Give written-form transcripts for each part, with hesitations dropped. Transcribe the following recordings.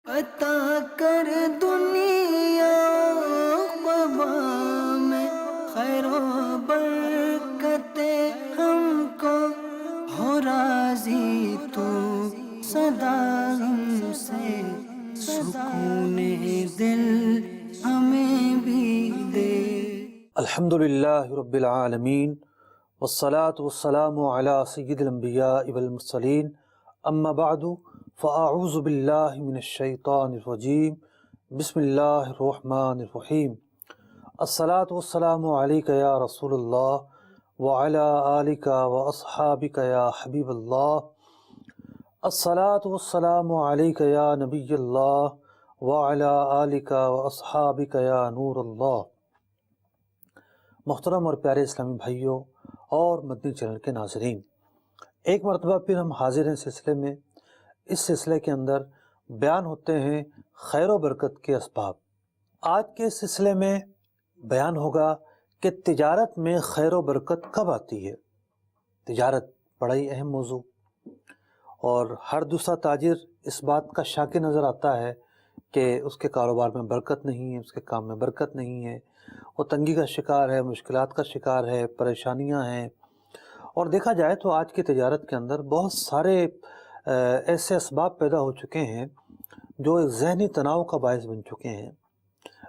عطا کر دنیا قبا میں خیر و برکت ہم کو، ہو راضی تو سدا ہم سے، سکون دل ہمیں بھی دے۔ الحمدللہ رب العالمین والصلاة والسلام علی سید الانبیاء والمرسلین، اما بعد فاعوذ باللہ من الشیطان الرجیم، بسم اللہ الرحمن الرحیم۔ الصلاة والسلام علیک یا رسول اللہ وعلی آلک واصحابک یا حبیب اللہ۔ الصلاة والسلام علیک یا نبی اللہ وعلی آلک واصحابک یا نور اللہ۔ محترم اور پیارے اسلامی بھائیوں اور مدنی چینل کے ناظرین، ایک مرتبہ پھر ہم حاضر ہیں سلسلے میں۔ اس سلسلے کے اندر بیان ہوتے ہیں خیر و برکت کے اسباب۔ آج کے سلسلے میں بیان ہوگا کہ تجارت میں خیر و برکت کب آتی ہے۔ تجارت بڑا ہی اہم موضوع، اور ہر دوسرا تاجر اس بات کا شاکی نظر آتا ہے کہ اس کے کاروبار میں برکت نہیں ہے، اس کے کام میں برکت نہیں ہے، وہ تنگی کا شکار ہے، مشکلات کا شکار ہے، پریشانیاں ہیں۔ اور دیکھا جائے تو آج کی تجارت کے اندر بہت سارے ایسے اسباب پیدا ہو چکے ہیں جو ایک ذہنی تناؤ کا باعث بن چکے ہیں۔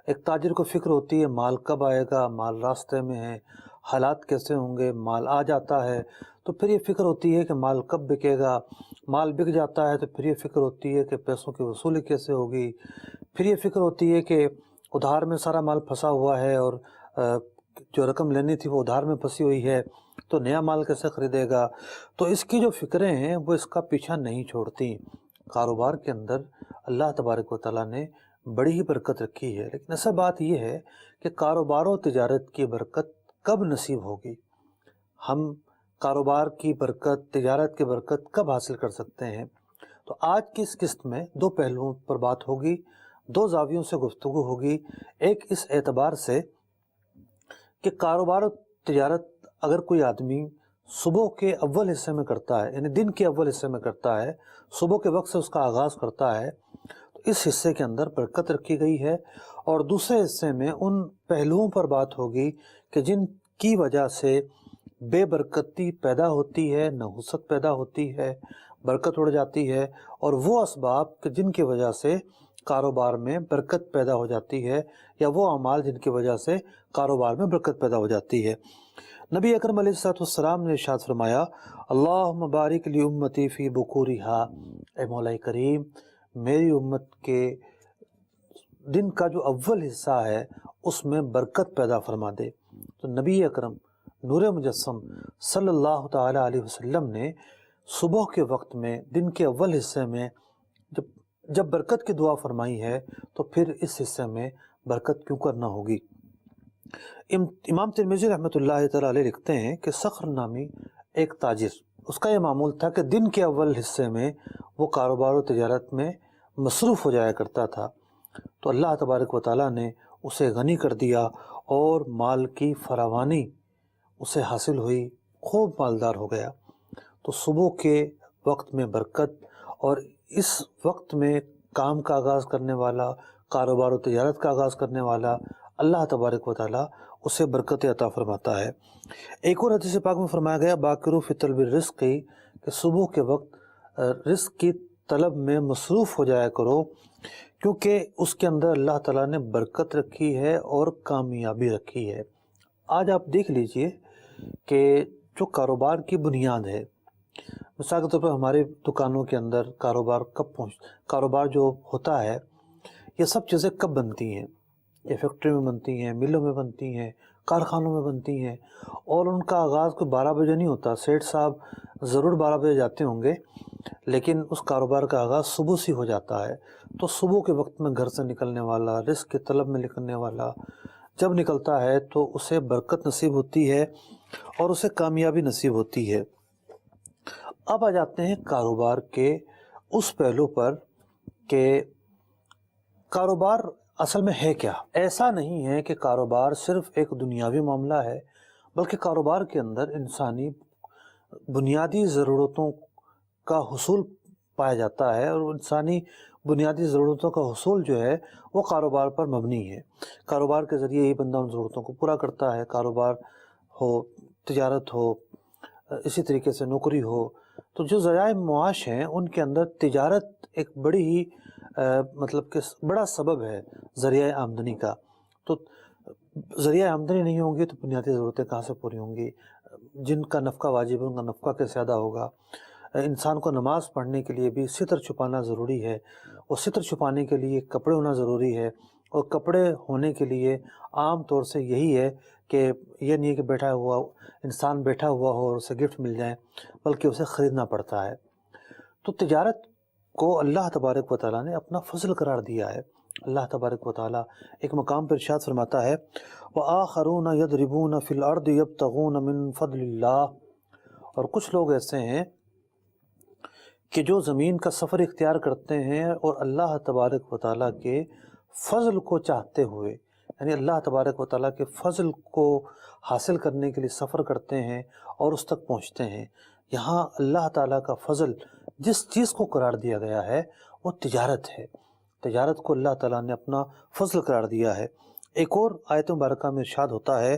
ایک تاجر کو فکر ہوتی ہے مال کب آئے گا، مال راستے میں ہے، حالات کیسے ہوں گے، مال آ جاتا ہے تو پھر یہ فکر ہوتی ہے کہ مال کب بکے گا، مال بک جاتا ہے تو پھر یہ فکر ہوتی ہے کہ پیسوں کی وصولی کیسے ہوگی، پھر یہ فکر ہوتی ہے کہ ادھار میں سارا مال پھنسا ہوا ہے اور جو رقم لینی تھی وہ ادھار میں پھنسی ہوئی ہے تو نیا مال کیسے خریدے گا۔ تو اس کی جو فکریں ہیں وہ اس کا پیچھا نہیں چھوڑتی۔ کاروبار کے اندر اللہ تبارک و تعالیٰ نے بڑی ہی برکت رکھی ہے، لیکن اصل بات یہ ہے کہ کاروبار و تجارت کی برکت کب نصیب ہوگی، ہم کاروبار کی برکت، تجارت کی برکت کب حاصل کر سکتے ہیں۔ تو آج کی اس قسط میں دو پہلوؤں پر بات ہوگی، دو زاویوں سے گفتگو ہوگی۔ ایک اس اعتبار سے کہ کاروبار و تجارت اگر کوئی آدمی صبح کے اول حصے میں کرتا ہے، یعنی دن کے اول حصے میں کرتا ہے، صبح کے وقت سے اس کا آغاز کرتا ہے، تو اس حصے کے اندر برکت رکھی گئی ہے۔ اور دوسرے حصے میں ان پہلوؤں پر بات ہوگی کہ جن کی وجہ سے بے برکتی پیدا ہوتی ہے، نحوست پیدا ہوتی ہے، برکت اڑ جاتی ہے، اور وہ اسباب کہ جن کی وجہ سے کاروبار میں برکت پیدا ہو جاتی ہے، یا وہ اعمال جن کی وجہ سے کاروبار میں برکت پیدا ہو جاتی ہے۔ نبی اکرم علیہ الصلوۃ والسلام نے ارشاد فرمایا، اللہم بارک لی امتی فی بکورہا، اے مولا کریم میری امت کے دن کا جو اول حصہ ہے اس میں برکت پیدا فرما دے۔ تو نبی اکرم نور مجسم صلی اللہ تعالی علیہ وسلم نے صبح کے وقت میں دن کے اول حصے میں جب برکت کی دعا فرمائی ہے تو پھر اس حصے میں برکت کیوں کرنا ہوگی۔ امام ترمذی رحمۃ اللہ تعالی علیہ لکھتے ہیں کہ صخر نامی ایک تاجر، اس کا یہ معمول تھا کہ دن کے اول حصے میں وہ کاروبار و تجارت میں مصروف ہو جایا کرتا تھا، تو اللہ تبارک و تعالیٰ نے اسے غنی کر دیا اور مال کی فراوانی اسے حاصل ہوئی، خوب مالدار ہو گیا۔ تو صبح کے وقت میں برکت، اور اس وقت میں کام کا آغاز کرنے والا، کاروبار و تجارت کا آغاز کرنے والا، اللہ تبارک و تعالیٰ اسے برکت عطا فرماتا ہے۔ ایک اور حدیث پاک میں فرمایا گیا، باکروا فی طلب الرزق، کہ صبح کے وقت رزق کی طلب میں مصروف ہو جایا کرو، کیونکہ اس کے اندر اللہ تعالیٰ نے برکت رکھی ہے اور کامیابی رکھی ہے۔ آج آپ دیکھ لیجئے کہ جو کاروبار کی بنیاد ہے، مثال کے طور پر ہمارے دکانوں کے اندر کاروبار جو ہوتا ہے، یہ سب چیزیں کب بنتی ہیں؟ یہ فیکٹری میں بنتی ہیں، ملوں میں بنتی ہیں، کارخانوں میں بنتی ہیں، اور ان کا آغاز کوئی 12 بجے نہیں ہوتا۔ سیٹھ صاحب ضرور 12 بجے جاتے ہوں گے، لیکن اس کاروبار کا آغاز صبح سے ہو جاتا ہے۔ تو صبح کے وقت میں گھر سے نکلنے والا، رزق کی طلب میں نکلنے والا جب نکلتا ہے تو اسے برکت نصیب ہوتی ہے اور اسے کامیابی نصیب ہوتی ہے۔ اب آ جاتے ہیں کاروبار کے اس پہلو پر کہ کاروبار اصل میں ہے کیا۔ ایسا نہیں ہے کہ کاروبار صرف ایک دنیاوی معاملہ ہے، بلکہ کاروبار کے اندر انسانی بنیادی ضرورتوں کا حصول پایا جاتا ہے، اور انسانی بنیادی ضرورتوں کا حصول جو ہے وہ کاروبار پر مبنی ہے۔ کاروبار کے ذریعے ہی بندہ ان ضرورتوں کو پورا کرتا ہے، کاروبار ہو، تجارت ہو، اسی طریقے سے نوکری ہو۔ تو جو ذرائع معاش ہیں ان کے اندر تجارت ایک بڑی ہی مطلب کہ بڑا سبب ہے ذریعہ آمدنی کا۔ تو ذریعہ آمدنی نہیں ہوں گی تو بنیادی ضرورتیں کہاں سے پوری ہوں گی؟ جن کا نفقہ واجب ہے ان کا نفقہ کیسے ادا ہوگا؟ انسان کو نماز پڑھنے کے لیے بھی ستر چھپانا ضروری ہے، اور ستر چھپانے کے لیے کپڑے ہونا ضروری ہے، اور کپڑے ہونے کے لیے عام طور سے یہی ہے کہ یہ نہیں ہے کہ بیٹھا ہوا انسان بیٹھا ہوا ہو اور اسے گفٹ مل جائیں، بلکہ اسے خریدنا پڑتا ہے۔ تو تجارت کو اللہ تبارک و تعالیٰ نے اپنا فضل قرار دیا ہے۔ اللہ تبارک و تعالیٰ ایک مقام پر ارشاد فرماتا ہے وَآخَرُونَ يَضْرِبُونَ فِي الْأَرْضِ يَبْتَغُونَ مِن فَضْلِ اللَّهِ، اور کچھ لوگ ایسے ہیں کہ جو زمین کا سفر اختیار کرتے ہیں اور اللہ تبارک و تعالیٰ کے فضل کو چاہتے ہوئے، یعنی اللہ تبارک و تعالیٰ کے فضل کو حاصل کرنے کے لیے سفر کرتے ہیں اور اس تک پہنچتے ہیں۔ یہاں اللہ تعالیٰ کا فضل جس چیز کو قرار دیا گیا ہے وہ تجارت ہے۔ تجارت کو اللہ تعالیٰ نے اپنا فضل قرار دیا ہے۔ ایک اور آیت مبارکہ میں ارشاد ہوتا ہے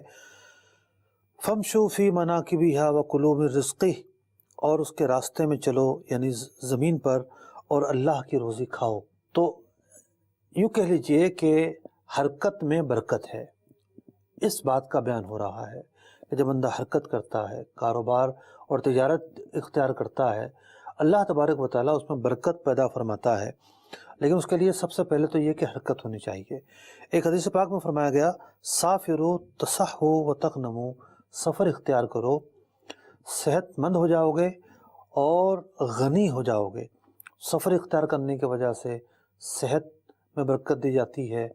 فَامْشُوا فِي مَنَاكِبِهَا وَكُلُوا مِن رِزْقِهِ، اور اس کے راستے میں چلو، یعنی زمین پر، اور اللہ کی روزی کھاؤ۔ تو یوں کہہ لیجئے کہ حرکت میں برکت ہے، اس بات کا بیان ہو رہا ہے کہ جب بندہ حرکت کرتا ہے، کاروبار اور تجارت اختیار کرتا ہے، اللہ تبارک و تعالیٰ اس میں برکت پیدا فرماتا ہے، لیکن اس کے لیے سب سے پہلے تو یہ کہ حرکت ہونی چاہیے۔ ایک حدیث پاک میں فرمایا گیا سافروا تصحوا وتغنموا، سفر اختیار کرو، صحت مند ہو جاؤ گے اور غنی ہو جاؤ گے۔ سفر اختیار کرنے کی وجہ سے صحت میں برکت دی جاتی ہے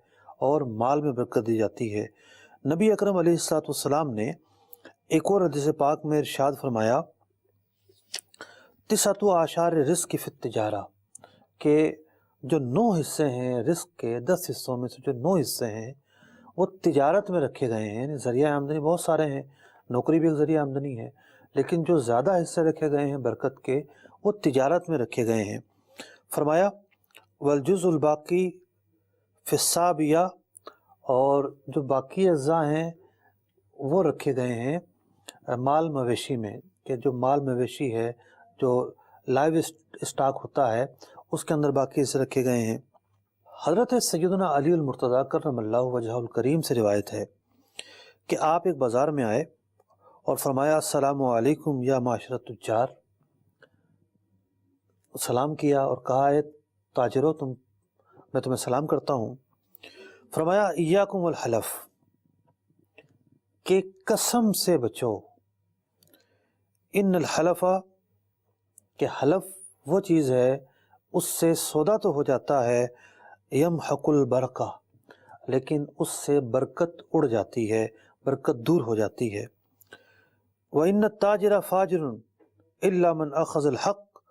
اور مال میں برکت دی جاتی ہے۔ نبی اکرم علیہ الصلوۃ والسلام نے ایک اور حدیث پاک میں ارشاد فرمایا تسعۃ اعشار رزق فی التجارہ، کہ جو 9 حصے ہیں رزق کے، 10 حصوں میں سے جو 9 حصے ہیں وہ تجارت میں رکھے گئے ہیں۔ یعنی ذریعہ آمدنی بہت سارے ہیں، نوکری بھی ایک ذریعہ آمدنی ہے، لیکن جو زیادہ حصے رکھے گئے ہیں برکت کے وہ تجارت میں رکھے گئے ہیں۔ فرمایا والجزء الباقی فی السابیہ، اور جو باقی اجزاء ہیں وہ رکھے گئے ہیں مال مویشی میں، کہ جو مال مویشی ہے، جو لائیو اسٹاک ہوتا ہے، اس کے اندر باقی حصے رکھے گئے ہیں۔ حضرت سیدنا علی المرتضیٰ کرم اللہ وجہہ الکریم سے روایت ہے کہ آپ ایک بازار میں آئے اور فرمایا السلام علیکم یا معاشرۃ التجار، سلام کیا اور کہا اے تاجرو، میں تمہیں سلام کرتا ہوں۔ فرمایا ایاکم الحلف، کہ قسم سے بچو، ان الحلف، کہ حلف وہ چیز ہے اس سے سودا تو ہو جاتا ہے، یمحق البرکہ، لیکن اس سے برکت اڑ جاتی ہے، برکت دور ہو جاتی ہے۔ وَإِنَّ التَّاجِرَ فَاجِرٌ إِلَّا مَنْ أَخَذَ الْحَقَّ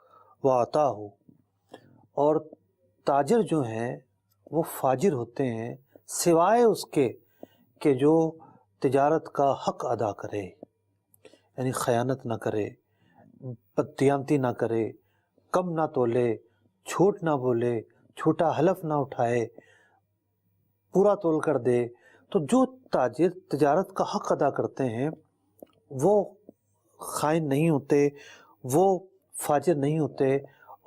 وَأَعْطَاهُ، اور تاجر جو ہیں وہ فاجر ہوتے ہیں سوائے اس کے کہ جو تجارت کا حق ادا کرے، یعنی خیانت نہ کرے، بددیانتی نہ کرے، کم نہ تولے، جھوٹ نہ بولے، جھوٹا حلف نہ اٹھائے، پورا تول کر دے۔ تو جو تاجر تجارت کا حق ادا کرتے ہیں وہ خائن نہیں ہوتے، وہ فاجر نہیں ہوتے۔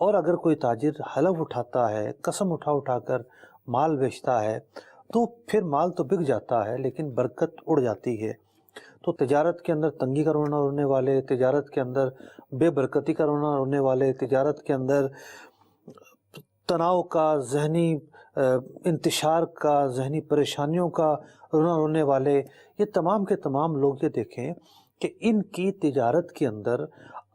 اور اگر کوئی تاجر حلف اٹھاتا ہے، قسم اٹھا کر مال بیچتا ہے، تو پھر مال تو بک جاتا ہے لیکن برکت اڑ جاتی ہے۔ تو تجارت کے اندر تنگی کا رونا رونے والے، تجارت کے اندر بے برکتی کا رونا رونے والے، تجارت کے اندر تناؤ کا، ذہنی انتشار کا، ذہنی پریشانیوں کا رونا رونے والے، یہ تمام کے تمام لوگ یہ دیکھیں کہ ان کی تجارت کے اندر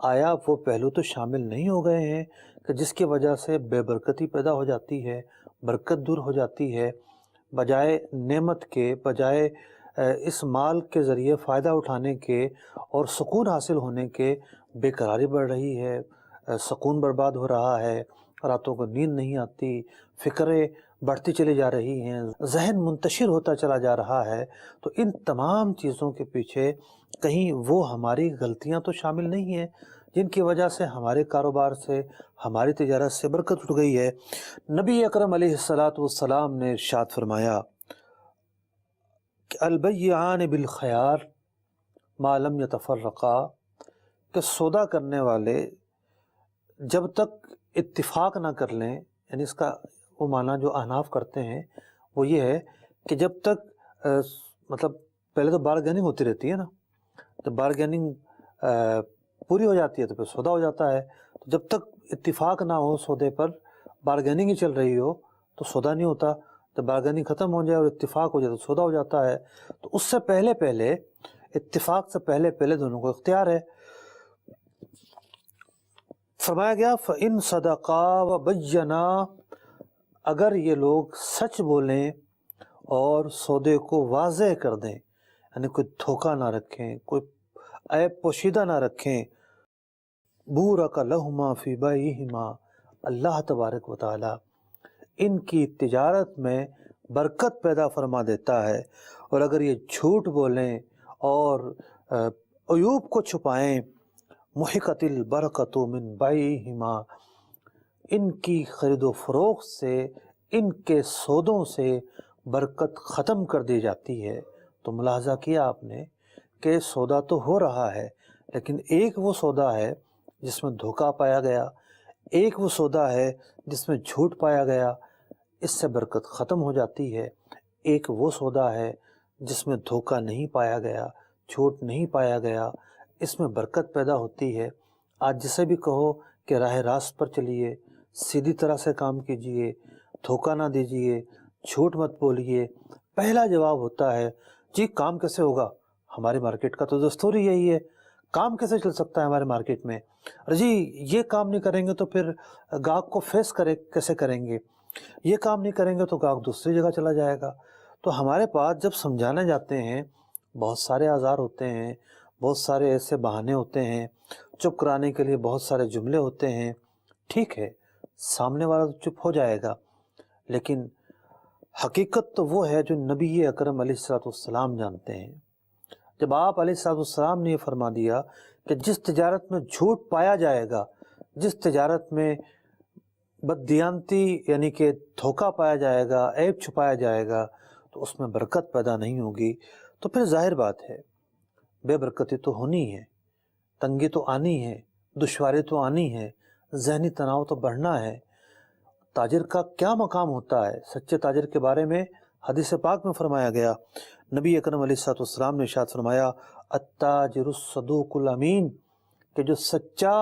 آیا وہ پہلو تو شامل نہیں ہو گئے ہیں کہ جس کی وجہ سے بے برکتی پیدا ہو جاتی ہے، برکت دور ہو جاتی ہے، بجائے نعمت کے، بجائے اس مال کے ذریعے فائدہ اٹھانے کے اور سکون حاصل ہونے کے بے قراری بڑھ رہی ہے، سکون برباد ہو رہا ہے، راتوں کو نیند نہیں آتی، فکریں بڑھتی چلی جا رہی ہیں، ذہن منتشر ہوتا چلا جا رہا ہے۔ تو ان تمام چیزوں کے پیچھے کہیں وہ ہماری غلطیاں تو شامل نہیں ہیں جن کی وجہ سے ہمارے کاروبار سے، ہماری تجارت سے برکت اٹھ گئی ہے۔ نبی اکرم علیہ الصلاۃ والسلام نے ارشاد فرمایا کہ البیعان بالخیار ما لم یتفرقا، کہ سودا کرنے والے جب تک اتفاق نہ کر لیں، یعنی اس کا وہ معنی جو احناف کرتے ہیں وہ یہ ہے کہ جب تک مطلب پہلے تو بارگیننگ ہوتی رہتی ہے نا، جب بارگیننگ پوری ہو جاتی ہے تو پھر سودا ہو جاتا ہے، تو جب تک اتفاق نہ ہو سودے پر، بارگیننگ ہی چل رہی ہو تو سودا نہیں ہوتا۔ جب بارگیننگ ختم ہو جائے اور اتفاق ہو جائے تو سودا ہو جاتا ہے۔ تو اس سے پہلے اتفاق سے پہلے دونوں کو اختیار ہے۔ فرمایا گیا فَإِن صَدَقَا وَبَيَّنَا، اگر یہ لوگ سچ بولیں اور سودے کو واضح کر دیں، یعنی کوئی دھوکہ نہ رکھیں، کوئی عیب پوشیدہ نہ رکھیں، بُورَكَ لَهُمَا فِي بَيْعِهِمَا، اللہ تبارک و تعالی ان کی تجارت میں برکت پیدا فرما دیتا ہے۔ اور اگر یہ جھوٹ بولیں اور عیوب کو چھپائیں، محقت البرکت من بیعہما، ان کی خرید و فروخت سے، ان کے سودوں سے برکت ختم کر دی جاتی ہے۔ تو ملاحظہ کیا آپ نے کہ سودا تو ہو رہا ہے، لیکن ایک وہ سودا ہے جس میں دھوکہ پایا گیا، ایک وہ سودا ہے جس میں جھوٹ پایا گیا، اس سے برکت ختم ہو جاتی ہے۔ ایک وہ سودا ہے جس میں دھوکہ نہیں پایا گیا، جھوٹ نہیں پایا گیا، اس میں برکت پیدا ہوتی ہے۔ آج جسے بھی کہو کہ راہ راست پر چلیے، سیدھی طرح سے کام کیجئے، دھوکہ نہ دیجئے، جھوٹ مت بولیے، پہلا جواب ہوتا ہے جی کام کیسے ہوگا، ہماری مارکیٹ کا تو دستور ہی یہی ہے، کام کیسے چل سکتا ہے ہمارے مارکیٹ میں، اور جی یہ کام نہیں کریں گے تو پھر گاہک کو فیس کیسے کریں گے، یہ کام نہیں کریں گے تو گاہک دوسری جگہ چلا جائے گا۔ تو ہمارے پاس جب سمجھانے جاتے ہیں بہت سارے آزار ہوتے ہیں، بہت سارے ایسے بہانے ہوتے ہیں، چپ کرانے کے لیے بہت سارے جملے ہوتے ہیں۔ ٹھیک ہے، سامنے والا تو چپ ہو جائے گا، لیکن حقیقت تو وہ ہے جو نبی اکرم علیہ الصلوۃ والسلام جانتے ہیں۔ جب آپ علیہ الصلوۃ والسلام نے یہ فرما دیا کہ جس تجارت میں جھوٹ پایا جائے گا، جس تجارت میں بددیانتی یعنی کہ دھوکہ پایا جائے گا، عیب چھپایا جائے گا، تو اس میں برکت پیدا نہیں ہوگی۔ تو پھر ظاہر بات ہے بے برکتی تو ہونی ہے، تنگی تو آنی ہے، دشواری تو آنی ہے، ذہنی تناؤ تو بڑھنا ہے۔ تاجر کا کیا مقام ہوتا ہے؟ سچے تاجر کے بارے میں حدیث پاک میں فرمایا گیا، نبی اکرم علیہ الصلوۃ والسلام نے ارشاد فرمایا التاجر الصدوق الامین، کہ جو سچا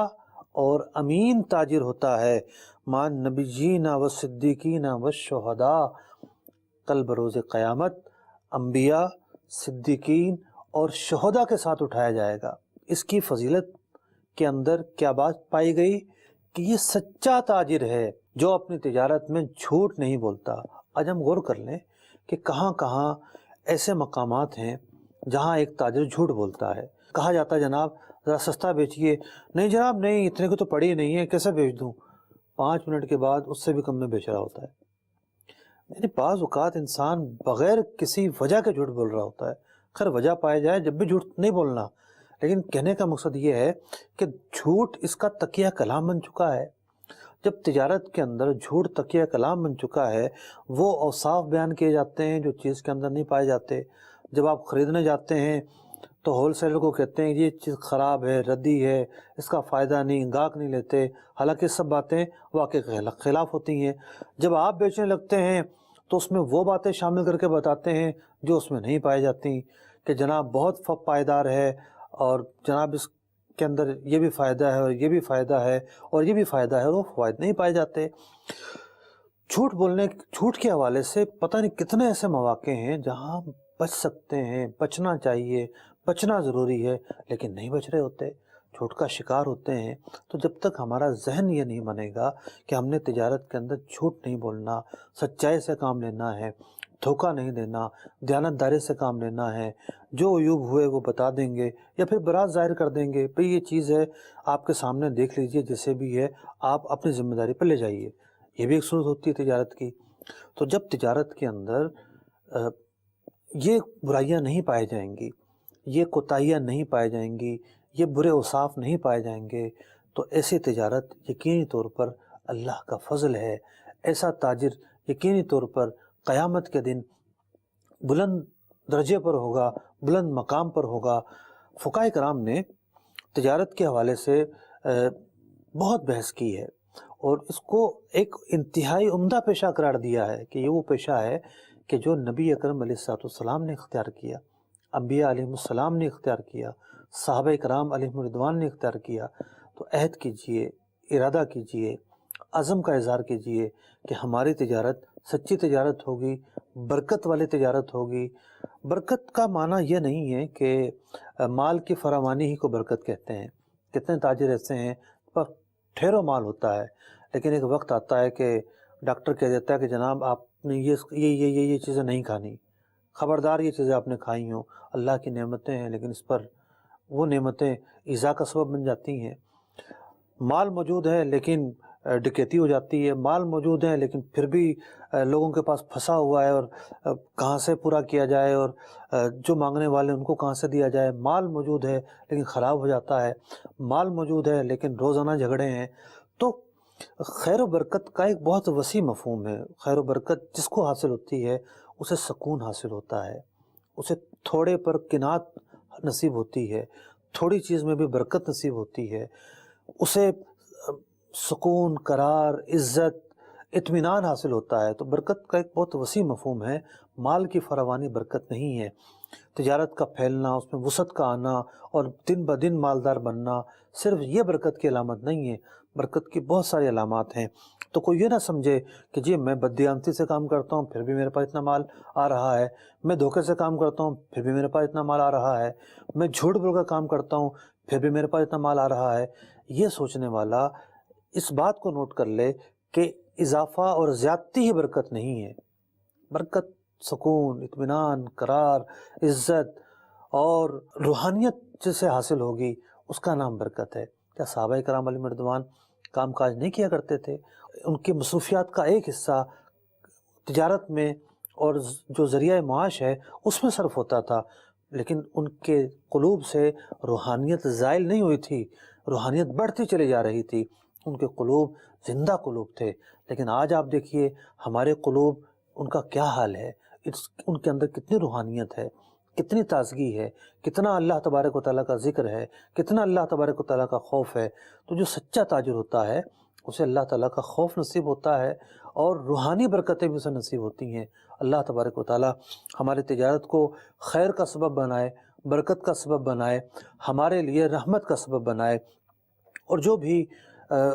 اور امین تاجر ہوتا ہے، مان نبیین و صدیقین و شہداء، کل بروز قیامت انبیاء، صدیقین اور شہداء کے ساتھ اٹھایا جائے گا۔ اس کی فضیلت کے اندر کیا بات پائی گئی کہ یہ سچا تاجر ہے جو اپنی تجارت میں جھوٹ نہیں بولتا۔ آج ہم غور کر لیں کہ کہاں کہاں ایسے مقامات ہیں جہاں ایک تاجر جھوٹ بولتا ہے۔ کہا جاتا ہے جناب ذرا سستا بیچیے، نہیں جناب نہیں اتنے کو تو پڑی نہیں ہے، کیسے بیچ دوں؟ 5 منٹ کے بعد اس سے بھی کم میں بیچ رہا ہوتا ہے۔ یعنی بعض اوقات انسان بغیر کسی وجہ کے جھوٹ بول رہا ہوتا ہے۔ خیر وجہ پائے جائے جب بھی جھوٹ نہیں بولنا، لیکن کہنے کا مقصد یہ ہے کہ جھوٹ اس کا تکیہ کلام بن چکا ہے۔ جب تجارت کے اندر جھوٹ تکیہ کلام بن چکا ہے، وہ اوصاف بیان کیے جاتے ہیں جو چیز کے اندر نہیں پائے جاتے۔ جب آپ خریدنے جاتے ہیں تو ہول سیلر کو کہتے ہیں یہ چیز خراب ہے، ردی ہے، اس کا فائدہ نہیں، گاہک نہیں لیتے، حالانکہ سب باتیں واقع خلاف ہوتی ہیں۔ جب آپ بیچنے لگتے ہیں تو اس میں وہ باتیں شامل کر کے بتاتے ہیں جو اس میں نہیں پائی جاتی، کہ جناب بہت پائیدار ہے اور جناب اس کے اندر یہ بھی فائدہ ہے اور یہ بھی فائدہ ہے اور یہ بھی فائدہ ہے، اور وہ فوائد نہیں پائے جاتے۔ جھوٹ کے حوالے سے پتہ نہیں کتنے ایسے مواقع ہیں جہاں بچ سکتے ہیں، بچنا چاہیے، بچنا ضروری ہے، لیکن نہیں بچ رہے ہوتے، جھوٹ کا شکار ہوتے ہیں۔ تو جب تک ہمارا ذہن یہ نہیں بنے گا کہ ہم نے تجارت کے اندر جھوٹ نہیں بولنا، سچائی سے کام لینا ہے، دھوکہ نہیں دینا، دیانتداری سے کام لینا ہے، جو عیوب ہوئے وہ بتا دیں گے یا پھر برات ظاہر کر دیں گے، بھئی یہ چیز ہے آپ کے سامنے دیکھ لیجئے، جیسے بھی ہے آپ اپنی ذمہ داری پر لے جائیے، یہ بھی ایک صورت ہوتی ہے تجارت کی۔ تو جب تجارت کے اندر یہ برائیاں نہیں پائی جائیں گی، یہ کوتاہیاں نہیں پائی جائیں گی، یہ برے اوصاف نہیں پائے جائیں گے تو ایسی تجارت یقینی طور پر اللہ کا فضل ہے. ایسا تاجر یقینی طور پر قیامت کے دن بلند درجے پر ہوگا، بلند مقام پر ہوگا. فقہائے کرام نے تجارت کے حوالے سے بہت بحث کی ہے اور اس کو ایک انتہائی عمدہ پیشہ قرار دیا ہے کہ یہ وہ پیشہ ہے کہ جو نبی اکرم علیہ الصلوۃ والسلام نے اختیار کیا، انبیاء علیہ السلام نے اختیار کیا، صحابہ کرام علیہم الرضوان نے اختیار کیا. تو عہد کیجئے، ارادہ کیجئے، عزم کا اظہار کیجئے کہ ہماری تجارت سچی تجارت ہوگی، برکت والی تجارت ہوگی. برکت کا معنی یہ نہیں ہے کہ مال کی فراوانی ہی کو برکت کہتے ہیں. کتنے تاجر ایسے ہیں پر ڈھیروں مال ہوتا ہے، لیکن ایک وقت آتا ہے کہ ڈاکٹر کہہ دیتا ہے کہ جناب آپ نے یہ چیزیں نہیں کھانی، خبردار یہ چیزیں آپ نے کھائی ہوں. اللہ کی نعمتیں ہیں لیکن اس پر وہ نعمتیں ایذا کا سبب بن جاتی ہیں. مال موجود ہے لیکن ڈکیتی ہو جاتی ہے، مال موجود ہے لیکن پھر بھی لوگوں کے پاس پھنسا ہوا ہے اور کہاں سے پورا کیا جائے اور جو مانگنے والے ان کو کہاں سے دیا جائے. مال موجود ہے لیکن خراب ہو جاتا ہے، مال موجود ہے لیکن روزانہ جھگڑے ہیں. تو خیر و برکت کا ایک بہت وسیع مفہوم ہے. خیر و برکت جس کو حاصل ہوتی ہے اسے سکون حاصل ہوتا ہے، اسے تھوڑے پر قناعت نصیب ہوتی ہے، تھوڑی چیز میں بھی برکت نصیب ہوتی ہے، اسے سکون، قرار، عزت، اطمینان حاصل ہوتا ہے. تو برکت کا ایک بہت وسیع مفہوم ہے. مال کی فراوانی برکت نہیں ہے. تجارت کا پھیلنا، اس میں وسعت کا آنا اور دن بدن مالدار بننا صرف یہ برکت کی علامت نہیں ہے. برکت کی بہت ساری علامات ہیں. تو کوئی یہ نہ سمجھے کہ جی میں بددیانتی سے کام کرتا ہوں پھر بھی میرے پاس اتنا مال آ رہا ہے، میں دھوکے سے کام کرتا ہوں پھر بھی میرے پاس اتنا مال آ رہا ہے، میں جھوٹ بول کر کام کرتا ہوں پھر بھی میرے پاس اتنا مال آ رہا ہے. یہ سوچنے والا اس بات کو نوٹ کر لے کہ اضافہ اور زیادتی ہی برکت نہیں ہے. برکت سکون، اطمینان، قرار، عزت اور روحانیت جسے حاصل ہوگی اس کا نام برکت ہے. کیا صحابہ کرام علیہم رضوان کام کاج نہیں کیا کرتے تھے؟ ان کی مصروفیات کا ایک حصہ تجارت میں اور جو ذریعہ معاش ہے اس میں صرف ہوتا تھا، لیکن ان کے قلوب سے روحانیت زائل نہیں ہوئی تھی، روحانیت بڑھتی چلی جا رہی تھی. ان کے قلوب زندہ قلوب تھے. لیکن آج آپ دیکھیے ہمارے قلوب ان کا کیا حال ہے. ان کے اندر کتنی روحانیت ہے، کتنی تازگی ہے، کتنا اللہ تبارک و تعالیٰ کا ذکر ہے، کتنا اللہ تبارک و تعالیٰ کا خوف ہے. تو جو سچا تاجر ہوتا ہے اسے اللہ تعالیٰ کا خوف نصیب ہوتا ہے اور روحانی برکتیں بھی اسے نصیب ہوتی ہیں. اللہ تبارک و تعالیٰ ہماری تجارت کو خیر کا سبب بنائے، برکت کا سبب بنائے، ہمارے لیے رحمت کا سبب بنائے. اور جو بھی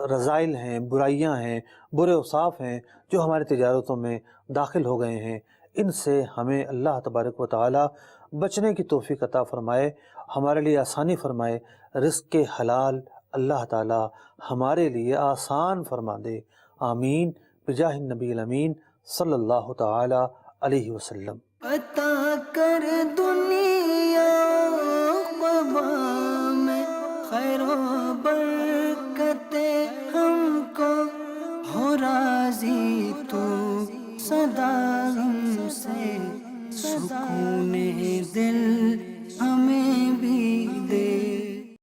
رذائل ہیں، برائیاں ہیں، برے اوصاف ہیں جو ہماری تجارتوں میں داخل ہو گئے ہیں، ان سے ہمیں اللہ تبارک و تعالی بچنے کی توفیق عطا فرمائے، ہمارے لیے آسانی فرمائے. رزق کے حلال اللہ تعالی ہمارے لیے آسان فرما دے. آمین بجاہ النبی الامین صلی اللہ تعالی علیہ وسلم. عطا کر دنیا قبا میں خیر و برکتیں ہم کو، ہو راضی تو سدا ہم سے، سکون دل